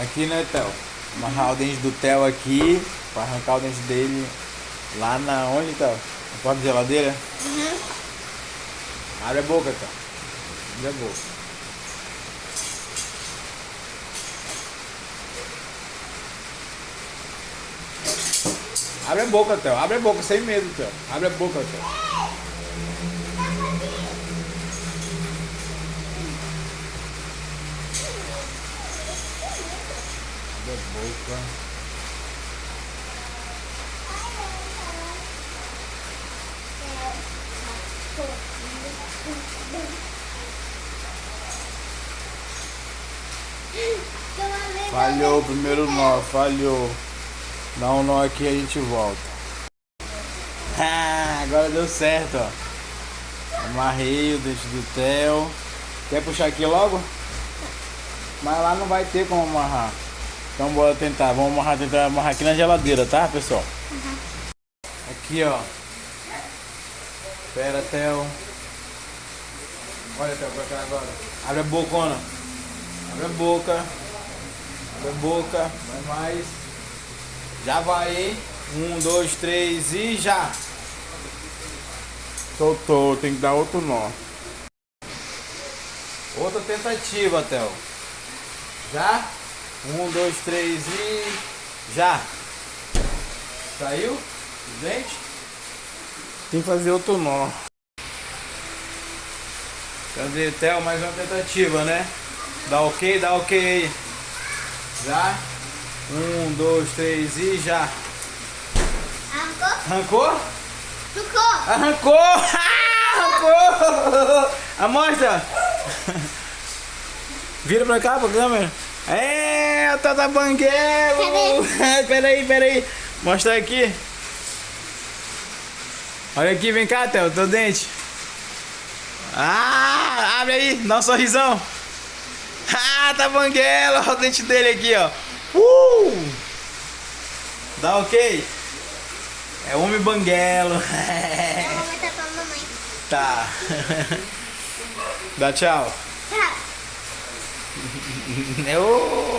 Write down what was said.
Aqui, né, Theo? Amarrar o dente do Theo aqui, pra arrancar o dente dele lá na onde, Theo? Na porta da geladeira? Uhum. Abre a boca, Theo. Abre a boca. Abre a boca, Theo. Abre a boca, sem medo, Theo. Abre a boca, Theo. Abre a boca. Falhou o primeiro nó, falhou. Dá um nó aqui e a gente volta. Ah, agora deu certo, ó. Amarrei o dente do Theo. Quer puxar aqui logo? Mas lá não vai ter como amarrar. Então bora tentar. Vamos amarrar, tentar amarrar aqui na geladeira, tá, pessoal? Aqui, ó. Espera, Theo. Olha, Theo, pra cá agora. Abre a bocona. Abre a boca. Abre a boca. Vai mais. Já vai, hein? 1, 2, 3 e já! Soltou, tem que dar outro nó. Outra tentativa, Theo. Já? 1, 2, 3 e já! Saiu? O dente? Tem que fazer outro nó. Cadê, Theo? Mais uma tentativa, né? Dá ok aí. Já? 1, 2, 3 e já! Arrancou? Arrancou? Ficou. Arrancou! Arrancou! Amostra! Vira pra cá, pra câmera. É, o Tata Banguelo! Peraí. Mostra aqui. Olha aqui, vem cá, Theo, teu dente. Ah, abre aí, dá um sorrisão. Ah, Tata Banguelo, olha o dente dele aqui, ó. Dá ok? É homem banguelo. Eu vou mostrar pra mamãe. Tá. Dá tchau. Tá. Ô,